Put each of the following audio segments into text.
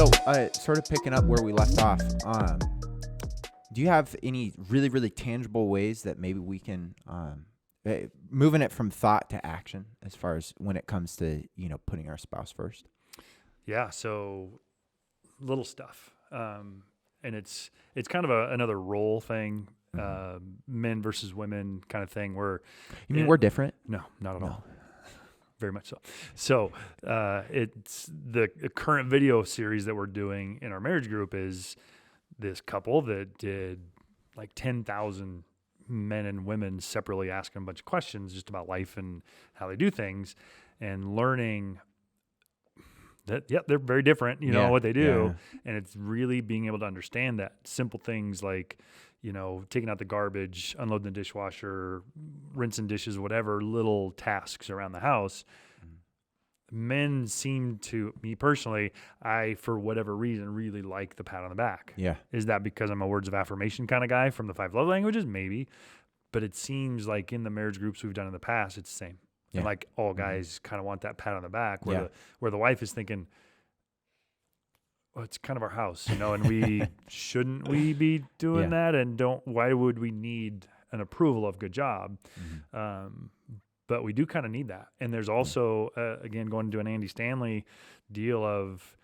So, sort of picking up where we left off, do you have any really, really tangible ways that maybe we can, moving it from thought to action as far as when it comes to, putting our spouse first? Yeah. So little stuff. And it's kind of another role thing, men versus women kind of thing where. You mean we're different? No, not at all. Very much so. So it's the current video series that we're doing in our marriage group is this couple that did like 10,000 men and women separately asking a bunch of questions just about life and how they do things and learning that, they're very different, what they do. Yeah. And it's really being able to understand that simple things like, taking out the garbage, unloading the dishwasher, rinsing dishes, whatever little tasks around the house. Men seem to, me personally, I, for whatever reason, really like the pat on the back. Yeah. Is that because I'm a words of affirmation kind of guy from the 5 love languages? Maybe. But it seems like in the marriage groups we've done in the past, it's the same. Yeah. And like all guys kind of want that pat on the back where the wife is thinking, well, it's kind of our house, and we shouldn't we be doing that? And why would we need an approval of good job? But we do kind of need that. And there's also, again, going to do an Andy Stanley deal of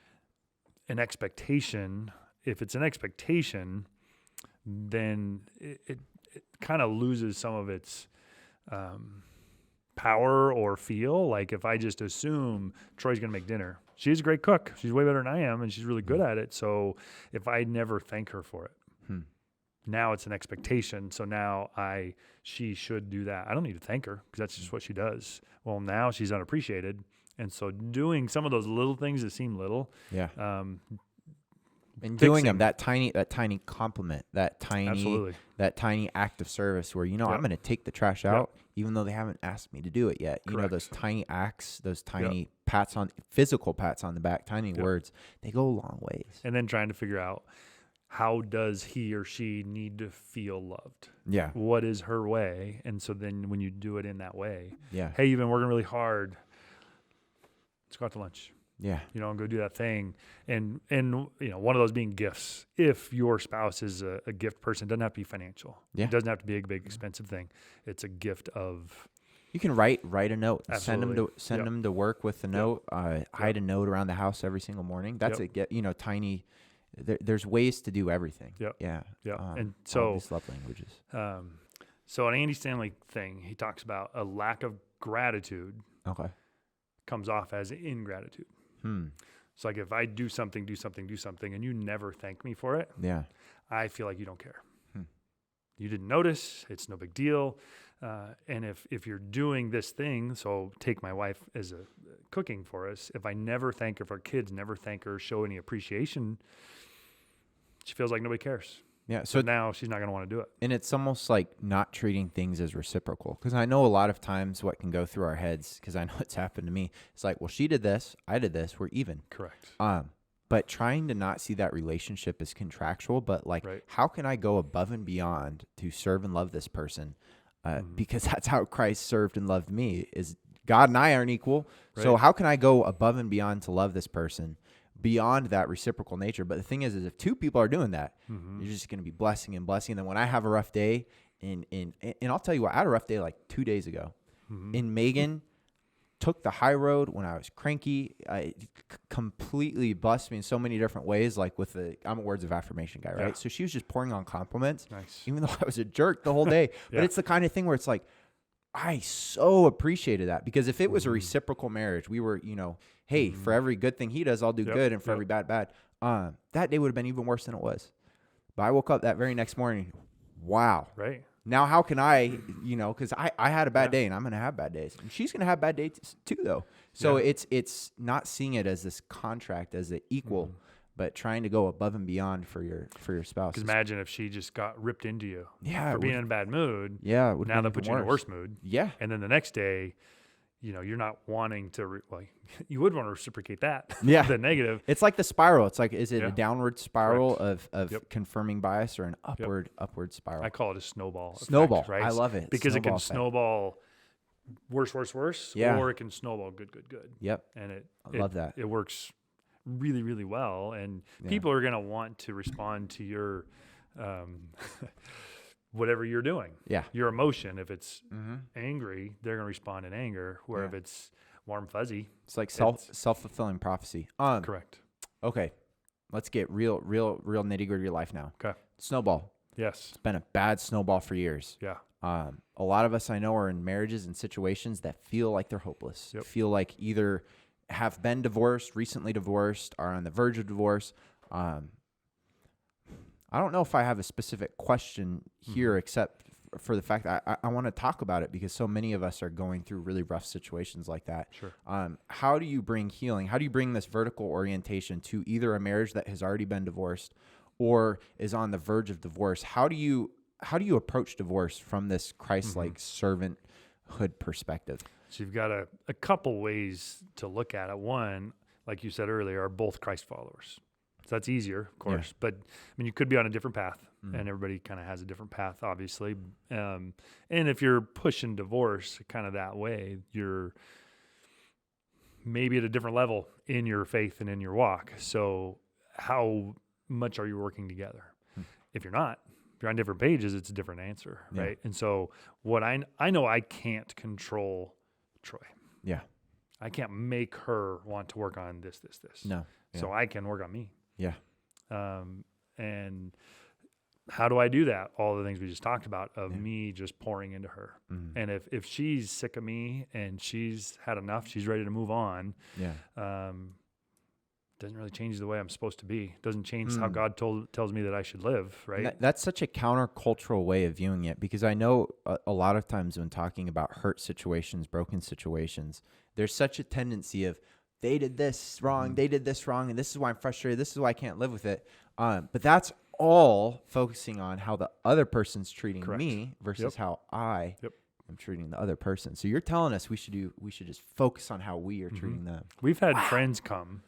an expectation. If it's an expectation, then it kind of loses some of its power or feel. Like if I just assume Troy's going to make dinner, she's a great cook. She's way better than I am, and she's really good at it. So if I never thank her for it, now it's an expectation. So now she should do that. I don't need to thank her because that's just what she does. Well, now she's unappreciated. And so doing some of those little things that seem little. Yeah. And doing them, that tiny compliment, that tiny act of service where, I'm going to take the trash out, even though they haven't asked me to do it yet. Correct. Those tiny acts, those tiny physical pats on the back, tiny words, they go a long ways. And then trying to figure out, how does he or she need to feel loved? Yeah. What is her way? And so then when you do it in that way, hey, you've been working really hard. Let's go out to lunch. Yeah. And go do that thing. And one of those being gifts. If your spouse is a gift person, it doesn't have to be financial. Yeah. It doesn't have to be a big, expensive thing. It's a gift of... You can write a note. Absolutely. Send them to work with a note. Hide a note around the house every single morning. That's tiny... There's ways to do everything. Yeah. And so these love languages. So an Andy Stanley thing, he talks about a lack of gratitude. Okay. Comes off as ingratitude. So like if I do something, and you never thank me for it, I feel like you don't care. You didn't notice. It's no big deal. And if you're doing this thing, so take my wife as a cooking for us. If I never thank her, if our kids never thank her, show any appreciation, she feels like nobody cares. Yeah. So now she's not going to want to do it. And it's almost like not treating things as reciprocal. Because I know a lot of times what can go through our heads, because I know it's happened to me. It's like, well, she did this, I did this, we're even. Correct. But trying to not see that relationship as contractual, but like, how can I go above and beyond to serve and love this person? Because that's how Christ served and loved me. Is God and I aren't equal. Right. So how can I go above and beyond to love this person beyond that reciprocal nature? But the thing is if two people are doing that, you're just going to be blessing and blessing. And then when I have a rough day, and I'll tell you what, I had a rough day like 2 days ago. And Megan took the high road when I was cranky. It completely blessed me in so many different ways. Like I'm a words of affirmation guy, right? Yeah. So she was just pouring on compliments, even though I was a jerk the whole day. But it's the kind of thing where it's like, I so appreciated that, because if it was a reciprocal marriage, we were, hey, for every good thing he does, I'll do good. And for every bad, that day would have been even worse than it was. But I woke up that very next morning. Wow. Right. Now, how can I, because I had a bad day and I'm going to have bad days. And she's going to have bad days too, though. So it's not seeing it as this contract, as an equal, but trying to go above and beyond for your spouse. Because imagine if she just got ripped into you for being in a bad mood. Yeah. It would now that puts you in a worse mood. Yeah. And then the next day, you're not wanting to, you would want to reciprocate that. Yeah. The negative. It's like the spiral. It's like, is it a downward spiral of confirming bias, or an upward spiral? I call it a snowball. Snowball. Effect, right? I love it. Because snowball it can snowball worse, or it can snowball good. Yep. And I love that. It works really, really well. And people are going to want to respond to your, whatever you're doing. Yeah. Your emotion. If it's angry, they're going to respond in anger. Where if it's warm, fuzzy. It's like self-fulfilling prophecy. Correct. Okay. Let's get real nitty gritty of your life now. Okay. Snowball. Yes. It's been a bad snowball for years. Yeah. A lot of us I know are in marriages and situations that feel like they're hopeless. Feel like either have been divorced, recently divorced, are on the verge of divorce. I don't know if I have a specific question here, except for the fact that I want to talk about it because so many of us are going through really rough situations like that. Sure. How do you bring healing? How do you bring this vertical orientation to either a marriage that has already been divorced or is on the verge of divorce? How do you approach divorce from this Christ-like servanthood perspective? So you've got a couple ways to look at it. One, like you said earlier, are both Christ followers. So that's easier, of course. But I mean, you could be on a different path, and everybody kind of has a different path, obviously. And if you're pushing divorce kind of that way, you're maybe at a different level in your faith and in your walk. So how much are you working together? If you're not, if you're on different pages, it's a different answer, right? And so what I know I can't control Troy. Yeah. I can't make her want to work on this. No. Yeah. So I can work on me. Yeah. And how do I do that? All the things we just talked about of me just pouring into her. And if she's sick of me and she's had enough, she's ready to move on. Yeah. Doesn't really change the way I'm supposed to be. Doesn't change how God tells me that I should live, right? That's such a countercultural way of viewing it because I know a lot of times when talking about hurt situations, broken situations, there's such a tendency of they did this wrong, they did this wrong, and this is why I'm frustrated, this is why I can't live with it. But that's all focusing on how the other person's treating me versus how I am treating the other person. So you're telling us we should just focus on how we are treating them. We've had friends come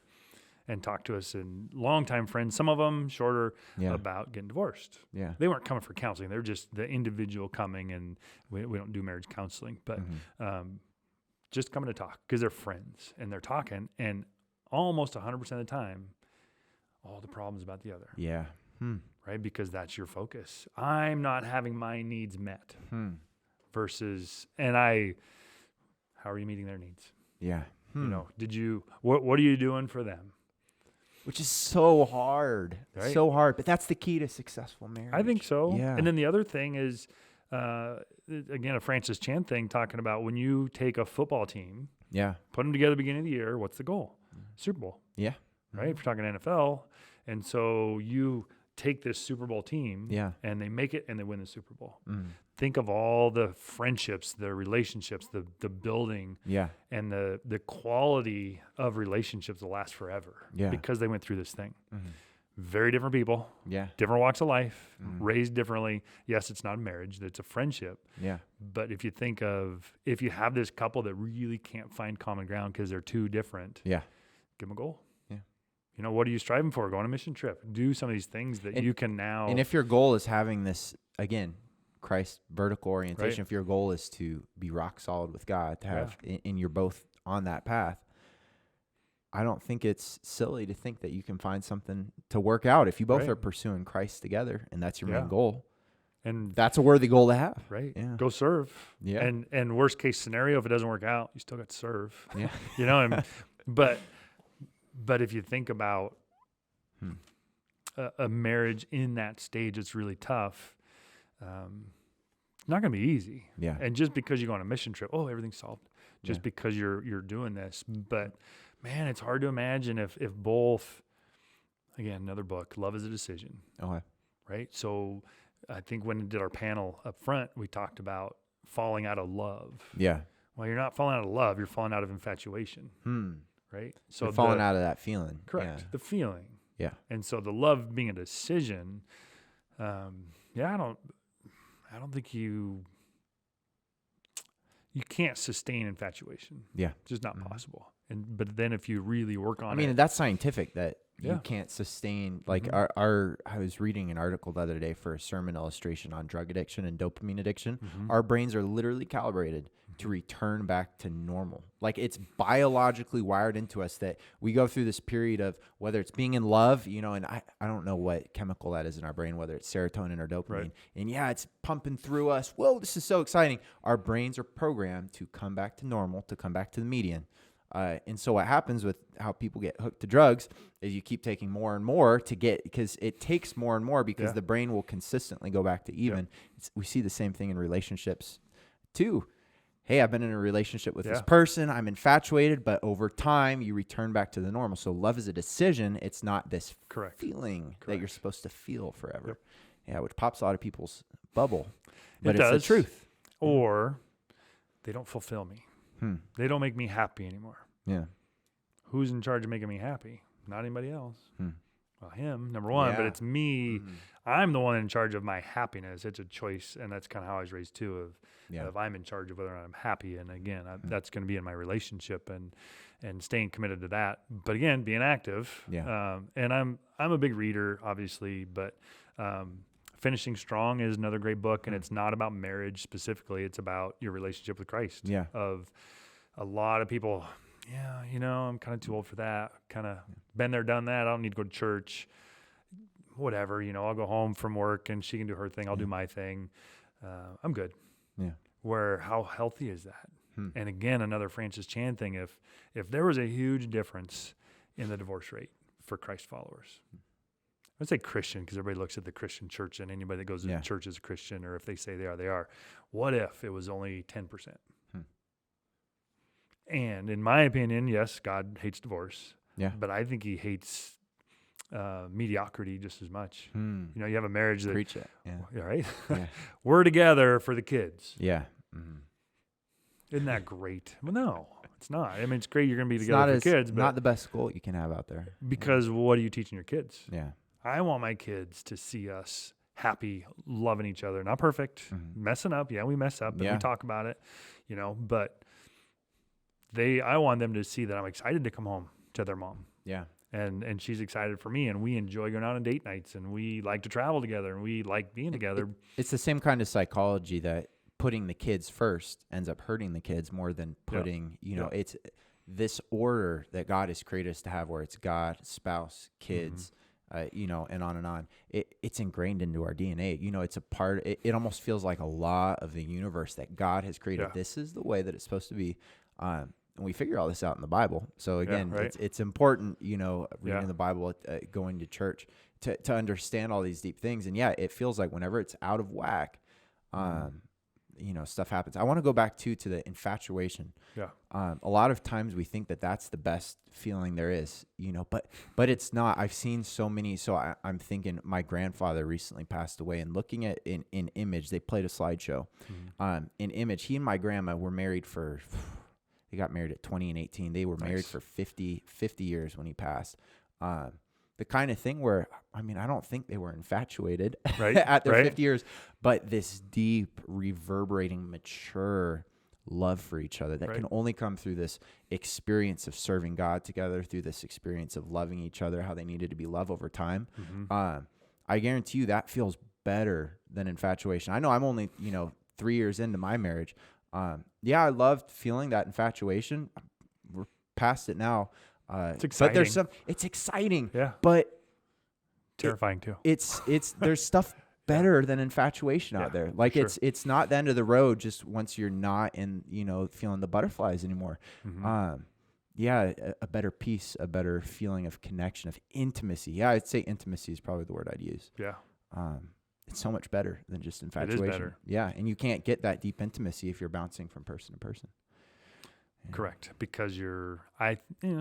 and talk to us, and longtime friends, some of them shorter, about getting divorced. Yeah. They weren't coming for counseling. They're just the individual coming, and we don't do marriage counseling, but just coming to talk because they're friends and they're talking, and almost 100% of the time, all the problems about the other. Yeah. Right? Because that's your focus. I'm not having my needs met versus, how are you meeting their needs? Yeah. You know, what are you doing for them? Which is so hard, right? So hard. But that's the key to successful marriage. I think so. Yeah. And then the other thing is, again, a Francis Chan thing talking about when you take a football team, put them together at the beginning of the year, what's the goal? Super Bowl. Yeah. Right? If you're talking NFL. And so you take this Super Bowl team and they make it and they win the Super Bowl. Think of all the friendships, the relationships, the building, and the quality of relationships that last forever because they went through this thing. Very different people, different walks of life, raised differently. Yes, it's not a marriage, it's a friendship. But if you have this couple that really can't find common ground because they're too different, give them a goal. You know, what are you striving for? Go on a mission trip. Do some of these things that you can now. And if your goal is having this, again, Christ vertical orientation, if your goal is to be rock solid with God, to have, and you're both on that path, I don't think it's silly to think that you can find something to work out if you both are pursuing Christ together and that's your main goal. And that's a worthy goal to have. Right. Yeah. Go serve. Yeah. And worst case scenario, if it doesn't work out, you still got to serve. Yeah. You know, but if you think about a marriage in that stage, it's really tough. It's not going to be easy. Yeah. And just because you go on a mission trip, everything's solved. Just because you're doing this. But man, it's hard to imagine if both, again, another book, Love is a Decision. Okay. Right. So I think when we did our panel up front, we talked about falling out of love. Yeah. Well, you're not falling out of love. You're falling out of infatuation. Right. So you're falling out of that feeling. Correct. Yeah. The feeling. Yeah. And so the love being a decision, I don't think you can't sustain infatuation. Yeah. It's just not possible. But then if you really work on it. I mean, that's scientific that you can't sustain, like I was reading an article the other day for a sermon illustration on drug addiction and dopamine addiction. Our brains are literally calibrated to return back to normal. Like it's biologically wired into us that we go through this period of whether it's being in love, you know, and I don't know what chemical that is in our brain, whether it's serotonin or dopamine. Right. And yeah, it's pumping through us. Whoa, this is so exciting. Our brains are programmed to come back to normal, to come back to the median. And so what happens with how people get hooked to drugs is you keep taking more and more to get, because it takes more and more because the brain will consistently go back to even. We see the same thing in relationships too. Hey, I've been in a relationship with this person. I'm infatuated, but over time you return back to the normal. So love is a decision. It's not this feeling that you're supposed to feel forever. Yep. Yeah, which pops a lot of people's bubble, but it's the truth. Or they don't fulfill me. They don't make me happy anymore. Yeah. Who's in charge of making me happy? Not anybody else. Well, him, number one, but it's me. I'm the one in charge of my happiness. It's a choice, and that's kind of how I was raised too, of I'm in charge of whether or not I'm happy. And again, that's going to be in my relationship and staying committed to that. But again, being active. Yeah. And I'm a big reader, obviously, but Finishing Strong is another great book, and it's not about marriage specifically. It's about your relationship with Christ. Yeah. Of a lot of people, I'm kind of too old for that. Kind of been there, done that. I don't need to go to church. Whatever, I'll go home from work and she can do her thing. I'll do my thing. I'm good. Yeah. Where how healthy is that? And again, another Francis Chan thing. If there was a huge difference in the divorce rate for Christ followers, I'd say Christian, because everybody looks at the Christian church, and anybody that goes to church is a Christian, or if they say they are, they are. What if it was only 10%? And in my opinion, yes, God hates divorce. Yeah. But I think he hates mediocrity just as much. You have a marriage that... Preach it. Yeah. Right? Yeah. We're together for the kids. Yeah. Isn't that great? Well, no, it's not. I mean, it's great you're going to be together for kids, but... not the best school you can have out there. Because what are you teaching your kids? Yeah. I want my kids to see us happy, loving each other. Not perfect, messing up. Yeah, we mess up, and we talk about it, but I want them to see that I'm excited to come home to their mom. Yeah. And she's excited for me, and we enjoy going out on date nights, and we like to travel together, and we like being together. It's the same kind of psychology that putting the kids first ends up hurting the kids more than putting, it's this order that God has created us to have, where it's God, spouse, kids, and on and on. It's ingrained into our DNA. It's a part. It almost feels like a law of the universe that God has created. Yeah. This is the way that it's supposed to be. And we figure all this out in the Bible. So again, it's important, reading the Bible, going to church to understand all these deep things. And it feels like whenever it's out of whack, stuff happens. I want to go back to the infatuation. Yeah. A lot of times we think that that's the best feeling there is, but it's not. I've seen so many. So I'm thinking my grandfather recently passed away, and looking at in Image, they played a slideshow. In Image, he and my grandma were married for, they got married at 20 and 18. They were married for 50 years when he passed. The kind of thing where, I don't think they were infatuated at their 50 years, but this deep, reverberating, mature love for each other that can only come through this experience of serving God together, through this experience of loving each other, how they needed to be loved over time. I guarantee you that feels better than infatuation. I know I'm only, 3 years into my marriage. I loved feeling that infatuation. We're past it now. It's exciting. But it's exciting. Yeah. But terrifying too. It's there's stuff better than infatuation out there. Like it's not the end of the road just once you're not in, feeling the butterflies anymore. A better peace, a better feeling of connection, of intimacy. Yeah, I'd say intimacy is probably the word I'd use. Yeah. It's so much better than just infatuation. It is better. Yeah, and you can't get that deep intimacy if you're bouncing from person to person. Yeah. Correct, because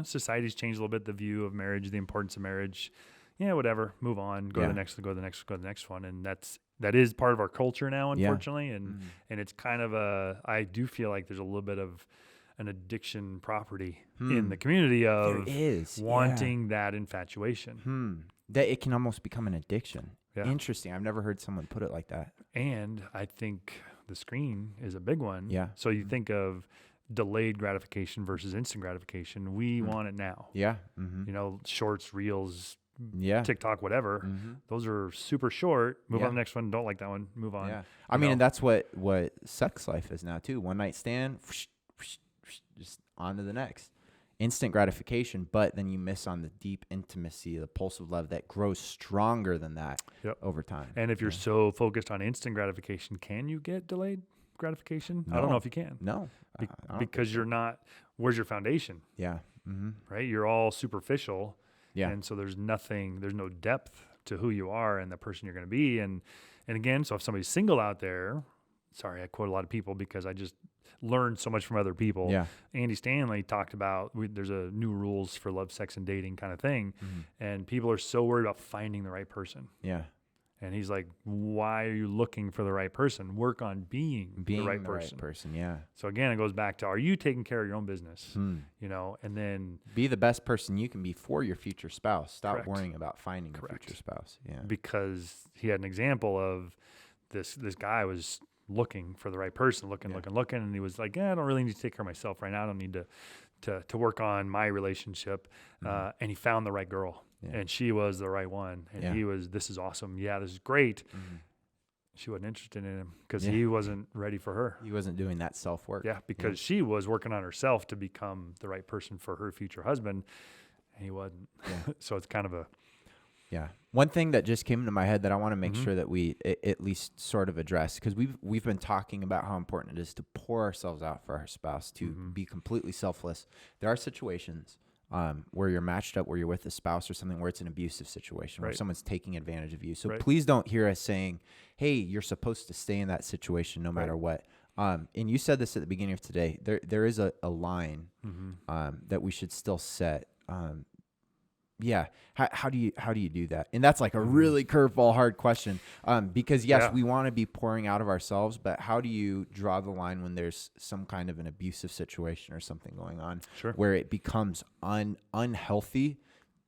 society's changed a little bit, the view of marriage, the importance of marriage. Yeah, whatever, move on, go to the next one, and that is part of our culture now, unfortunately, and it's kind of I do feel like there's a little bit of an addiction property in the community of wanting that infatuation. That it can almost become an addiction. Yeah. Interesting. I've never heard someone put it like that. And I think the screen is a big one. Yeah. So you think of delayed gratification versus instant gratification. We want it now. Yeah. Shorts, reels, Yeah. TikTok, whatever. Those are super short. Move on to the next one. Don't like that one. Move on. Yeah. I mean, and that's what sex life is now too. One night stand, just on to the next. Instant gratification, but then you miss on the deep intimacy, the pulse of love that grows stronger than that over time. And if you're so focused on instant gratification, can you get delayed gratification? No. I don't know if you can. No. Because you're not, where's your foundation? Yeah. Right? You're all superficial. Yeah. And so there's no depth to who you are and the person you're going to be. And again, so if somebody's single out there, sorry, I quote a lot of people because I just learned so much from other people. Yeah. Andy Stanley talked about there's a new rules for love, sex, and dating kind of thing. And people are so worried about finding the right person. Yeah. And he's like, why are you looking for the right person? Work on being the right person. Yeah. So again, it goes back to, are you taking care of your own business? And then be the best person you can be for your future spouse. Stop Correct. Worrying about finding your future spouse. Yeah. Because he had an example of this guy was looking for the right person, looking, and he was like, I don't really need to take care of myself right now. I don't need to work on my relationship. And he found the right girl. Yeah. And she was the right one. And he was, this is awesome. Yeah, this is great. She wasn't interested in him because he wasn't ready for her. He wasn't doing that self-work. Yeah, because she was working on herself to become the right person for her future husband. And he wasn't. Yeah. So it's kind of a... Yeah. One thing that just came into my head that I want to make sure that we at least sort of address, because we've been talking about how important it is to pour ourselves out for our spouse, to be completely selfless. There are situations where you're matched up, where you're with a spouse or something, where it's an abusive situation, where someone's taking advantage of you. So please don't hear us saying, hey, you're supposed to stay in that situation no matter what. And you said this at the beginning of today. There is a line that we should still set. Yeah. How do you do that? And that's like a really curveball, hard question. Because yes, we want to be pouring out of ourselves, but how do you draw the line when there's some kind of an abusive situation or something going on where it becomes unhealthy?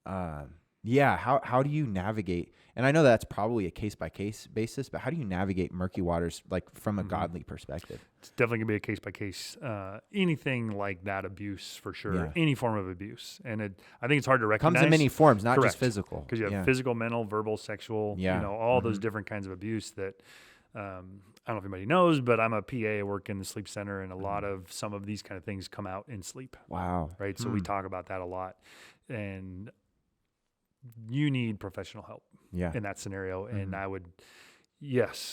How do you navigate? And I know that's probably a case-by-case basis, but how do you navigate murky waters, like from a godly perspective? It's definitely going to be a case-by-case. Anything like that abuse, for sure. Any form of abuse. And I think it's hard to recognize. Comes in many forms, not just physical. Because you have physical, mental, verbal, sexual, all those different kinds of abuse that, I don't know if anybody knows, but I'm a PA, I work in the sleep center, and a lot of some of these kind of things come out in sleep. Wow. Right? So we talk about that a lot. And you need professional help in that scenario. And I would,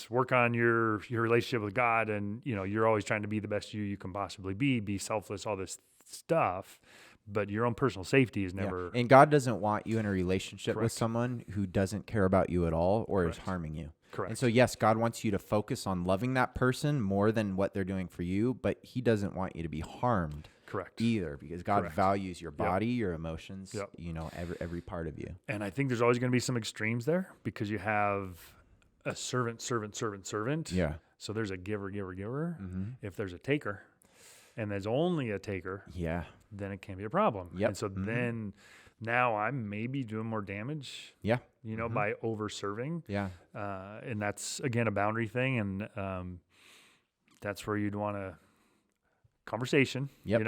work on your relationship with God. And, you're always trying to be the best you can possibly be selfless, all this stuff. But your own personal safety is never. And God doesn't want you in a relationship with someone who doesn't care about you at all or is harming you. Correct. And so, yes, God wants you to focus on loving that person more than what they're doing for you, but he doesn't want you to be harmed. Either, because God values your body, your emotions, every part of you. And I think there's always going to be some extremes there because you have a servant. Yeah. So there's a giver. If there's a taker and there's only a taker, then it can be a problem. Yep. And so then now I'm maybe doing more damage. Yeah. By over serving. Yeah. And that's again a boundary thing. And that's where you'd want to conversation, and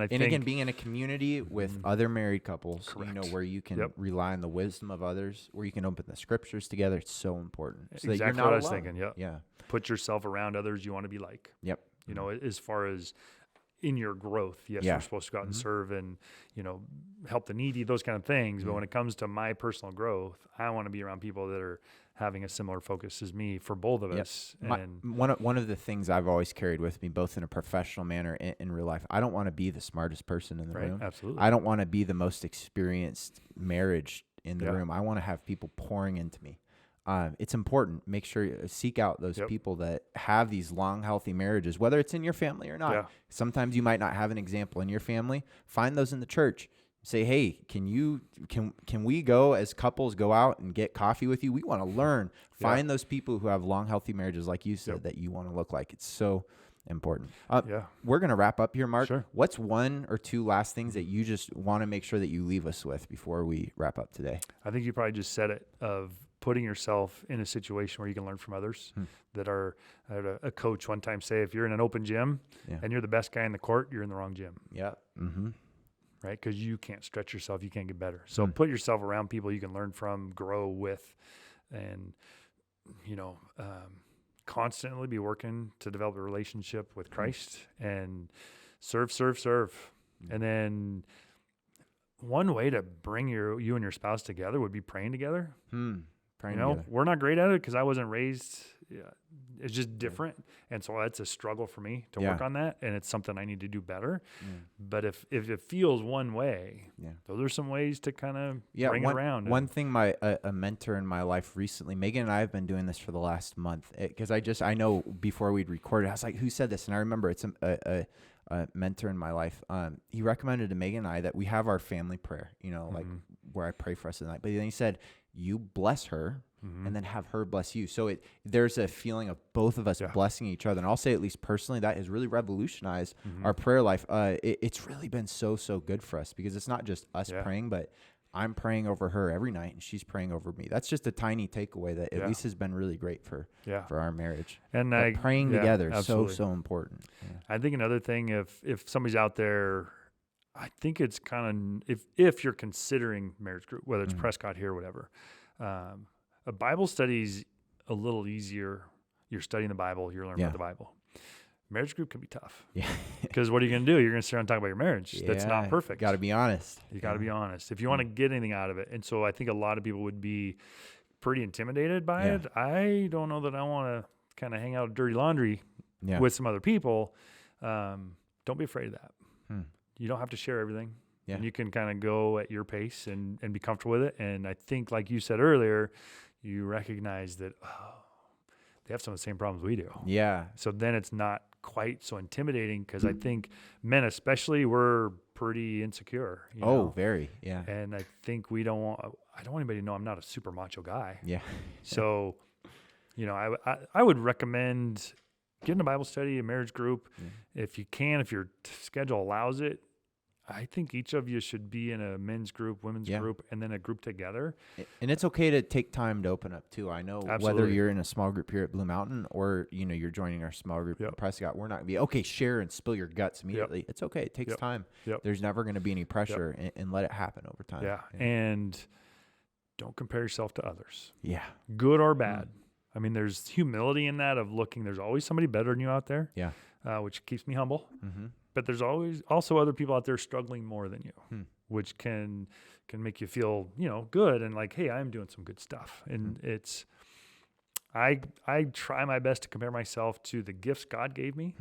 I think, again, being in a community with other married couples, where you can rely on the wisdom of others, where you can open the scriptures together. It's so important. So exactly that you're not what I was alone. thinking. Yeah. Put yourself around others you want to be like. Yep. As far as in your growth, yes, you're supposed to go out and serve and, help the needy, those kind of things. But when it comes to my personal growth, I want to be around people that are having a similar focus as me for both of us. And one of the things I've always carried with me, both in a professional manner and in real life, I don't want to be the smartest person in the room. Absolutely. I don't want to be the most experienced marriage in the room. I want to have people pouring into me. It's important. Make sure you seek out those people that have these long, healthy marriages, whether it's in your family or not. Yeah. Sometimes you might not have an example in your family. Find those in the church. Say, hey, can we go as couples go out and get coffee with you? We want to learn. Find those people who have long, healthy marriages, like you said, that you want to look like. It's so important. We're going to wrap up here, Mark. Sure. What's one or two last things that you just want to make sure that you leave us with before we wrap up today? I think you probably just said it, of putting yourself in a situation where you can learn from others that are. I had a coach one time say, if you're in an open gym and you're the best guy in the court, you're in the wrong gym. Yeah. Mm-hmm. Right? Because you can't stretch yourself. You can't get better. So put yourself around people you can learn from, grow with, and, constantly be working to develop a relationship with Christ and serve. And then one way to bring you and your spouse together would be praying together. Praying together. We're not great at it because I wasn't raised. It's just different. And so it's a struggle for me to work on that. And it's something I need to do better. But if it feels one way, those are some ways to kind of bring it around. One thing a mentor in my life recently, Megan and I have been doing this for the last month, because I know before we'd recorded, I was like, who said this? And I remember it's a mentor in my life. He recommended to Megan and I that we have our family prayer, like where I pray for us at night. But then he said, you bless her and then have her bless you. So there's a feeling of both of us blessing each other. And I'll say, at least personally, that has really revolutionized our prayer life. It's really been so good for us, because it's not just us praying, but I'm praying over her every night and she's praying over me. That's just a tiny takeaway that at least has been really great for our marriage. And praying together is so important. Yeah. I think another thing, if somebody's out there, I think it's kind of, if you're considering marriage group, whether it's Prescott here or whatever, a Bible study's a little easier. You're studying the Bible, you're learning about the Bible. Marriage group can be tough. Yeah. Because what are you going to do? You're going to sit around and talk about your marriage. That's not perfect. Got to be honest. You got to be honest if you want to get anything out of it. And so I think a lot of people would be pretty intimidated by it. I don't know that I want to kind of hang out dirty laundry with some other people. Don't be afraid of that. You don't have to share everything. Yeah. And you can kind of go at your pace and be comfortable with it. And I think, like you said earlier, you recognize that, they have some of the same problems we do. Yeah. So then it's not quite so intimidating, because I think men especially, we're pretty insecure. Very. Yeah. And I think I don't want anybody to know I'm not a super macho guy. Yeah. So, I would recommend getting a Bible study, a marriage group. If you can, if your schedule allows it. I think each of you should be in a men's group, women's group, and then a group together. And it's okay to take time to open up too. I know whether you're in a small group here at Blue Mountain or, you're joining our small group in Prescott, we're not going to be, okay, share and spill your guts immediately. It's okay. It takes time. There's never going to be any pressure and let it happen over time. Yeah. And don't compare yourself to others. Yeah. Good or bad. I mean, there's humility in that, of looking, there's always somebody better than you out there. Yeah. Which keeps me humble. But there's always also other people out there struggling more than you, which can make you feel, good and like, hey, I'm doing some good stuff. And I try my best to compare myself to the gifts God gave me.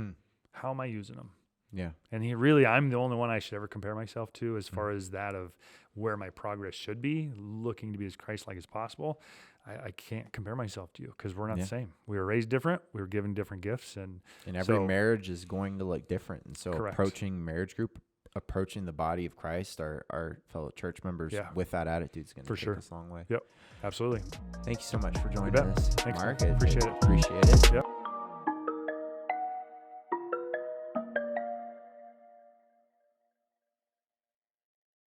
How am I using them? Yeah. And I'm the only one I should ever compare myself to, as far as that of where my progress should be, looking to be as Christ-like as possible. I can't compare myself to you, because we're not the same. We were raised different. We were given different gifts. And every marriage is going to look different. And so approaching marriage group, approaching the body of Christ, our fellow church members with that attitude is going to take us a long way. Yep, absolutely. Thank you so much for joining us, Thanks, Mark. Appreciate it. Appreciate it. Yep.